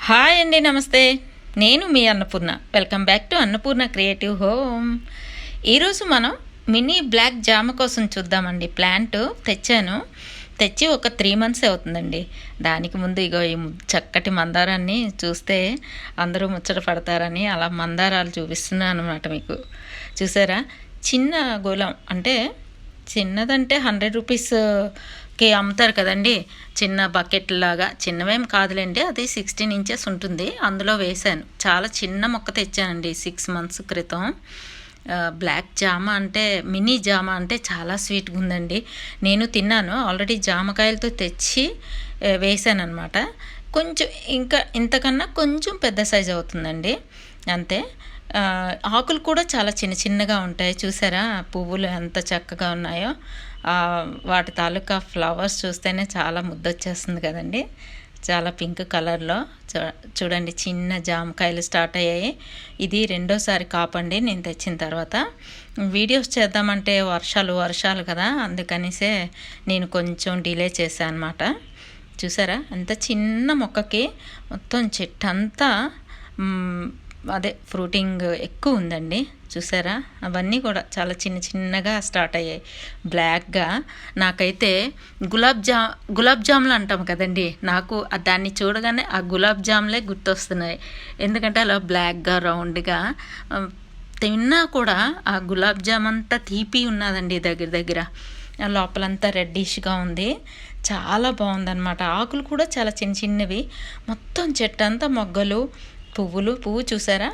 Hi అండి, నమస్తే. నేను మీ Annapurna. Welcome back to Annapurna creative home. ఈరోజు మనం మినీ బ్లాక్ జామ కోసం చూద్దామండి. ప్లాంట్ తెచ్చి ఒక 3 months అవుతుందండి. దానికి ముందు ఇగో ఈ చక్కటి మందారాన్ని చూస్తే అందరూ ముచ్చట పడతారని అలా మందారాలు చూపిస్తున్నాను అనమాట. మీకు చూసారా, చిన్న గోళం అంటే చిన్నదంటే 100 రూపీస్కి అమ్ముతారు కదండి. చిన్న బకెట్ లాగా, చిన్నవేం కాదులేండి, అది 16 inches ఉంటుంది. అందులో వేశాను. చాలా చిన్న మొక్క తెచ్చానండి 6 months క్రితం. బ్లాక్ జామ అంటే, మినీ జామ అంటే చాలా స్వీట్గా ఉందండి. నేను తిన్నాను ఆల్రెడీ. జామకాయలతో తెచ్చి వేసాను అనమాట. కొంచెం ఇంకా ఇంతకన్నా కొంచెం పెద్ద సైజు అవుతుందండి, అంతే. ఆకులు కూడా చాలా చిన్న చిన్నగా ఉంటాయి. చూసారా పువ్వులు ఎంత చక్కగా ఉన్నాయో. వాటి తాలూకా ఫ్లవర్స్ చూస్తేనే చాలా ముద్దొచ్చేస్తుంది కదండి. చాలా పింక్ కలర్లో చూడండి, చిన్న జామకాయలు స్టార్ట్ అయ్యాయి. ఇది 2వ కాపండి నేను తెచ్చిన తర్వాత. వీడియోస్ చేద్దామంటే వర్షాలు కదా, అందుకనిసే నేను కొంచెం డిలే చేశాను అనమాట. చూసారా ఎంత చిన్న మొక్కకి మొత్తం చెట్టంతా అదే ఫ్రూటింగ్ ఎక్కువ ఉందండి. చూసారా, అవన్నీ కూడా చాలా చిన్నగా స్టార్ట్ అయ్యాయి బ్లాక్గా. నాకైతే గులాబ్ జాములు అంటాం కదండి, నాకు దాన్ని చూడగానే ఆ గులాబ్ జాములే గుర్తొస్తున్నాయి. ఎందుకంటే అలా బ్లాక్గా రౌండ్గా తిన్నా కూడా ఆ గులాబ్ జామ్ అంతా తీపి ఉన్నదండి. దగ్గర లోపలంతా రెడ్డిష్గా ఉంది. చాలా బాగుందన్నమాట. ఆకులు కూడా చాలా చిన్నవి. మొత్తం చెట్టు అంతా మొగ్గలు, పువ్వు చూసారా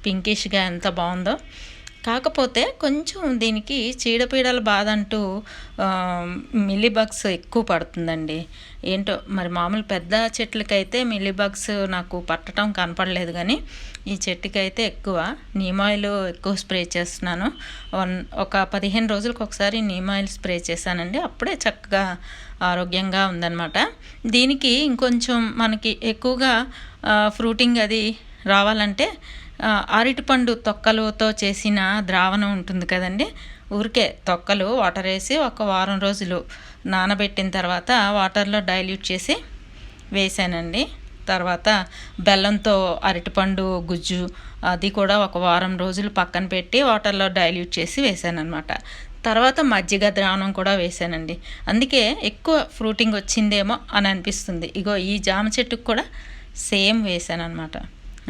పింకిష్గా ఎంత బాగుందో. కాకపోతే కొంచెం దీనికి చీడపీడల బాధ అంటూ మిల్లీబగ్స్ ఎక్కువ పడుతుందండి. ఏంటో మరి, మామూలు పెద్ద చెట్లకైతే మిల్లీబగ్స్ నాకు పట్టడం కనపడలేదు, కానీ ఈ చెట్టుకైతే ఎక్కువ. నీమ్ ఆయిల్ ఎక్కువ స్ప్రే చేస్తున్నాను. ఒక 15 రోజులకు ఒకసారి నీమ్ ఆయిల్ స్ప్రే చేశానండి. అప్పుడే చక్కగా ఆరోగ్యంగా ఉందన్నమాట. దీనికి ఇంకొంచెం మనకి ఎక్కువగా ఫ్రూటింగ్ అది రావాలంటే అరటిపండు తొక్కలతో చేసిన ద్రావణం ఉంటుంది కదండి. ఊరికే తొక్కలు వాటర్ వేసి ఒక వారం రోజులు నానబెట్టిన తర్వాత వాటర్లో డైల్యూట్ చేసి వేసానండి. తర్వాత బెల్లంతో అరటిపండు గుజ్జు అది కూడా ఒక వారం రోజులు పక్కన పెట్టి వాటర్లో డైల్యూట్ చేసి వేసాను అనమాట. తర్వాత మజ్జిగ ద్రావణం కూడా వేసానండి. అందుకే ఎక్కువ ఫ్రూటింగ్ వచ్చిందేమో అని అనిపిస్తుంది. ఇగో ఈ జామ చెట్టుకు కూడా సేమ్ వేసాను అనమాట.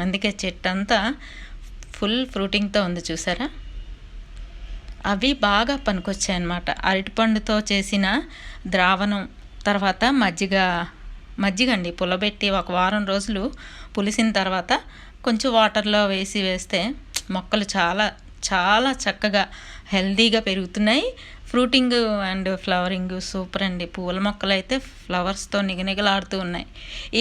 అందుకే చెట్టు అంతా ఫుల్ ఫ్రూటింగ్తో ఉంది. చూసారా, అవి బాగా పనికొచ్చాయి అన్నమాట. అరటిపండుతో చేసిన ద్రావణం, తర్వాత మజ్జిగ అండి పుల్లబెట్టి ఒక వారం రోజులు పులిసిన తర్వాత కొంచెం వాటర్లో వేస్తే మొక్కలు చాలా చాలా చక్కగా హెల్తీగా పెరుగుతున్నాయి. ఫ్రూటింగ్ అండ్ ఫ్లవరింగ్ సూపర్ అండి. పూల మొక్కలు అయితే ఫ్లవర్స్తో నిగనిగలాడుతూ ఉన్నాయి.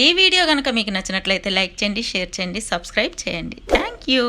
ఈ వీడియో కనుక మీకు నచ్చినట్లయితే లైక్ చేయండి, షేర్ చేయండి, సబ్స్క్రైబ్ చేయండి. Thank you.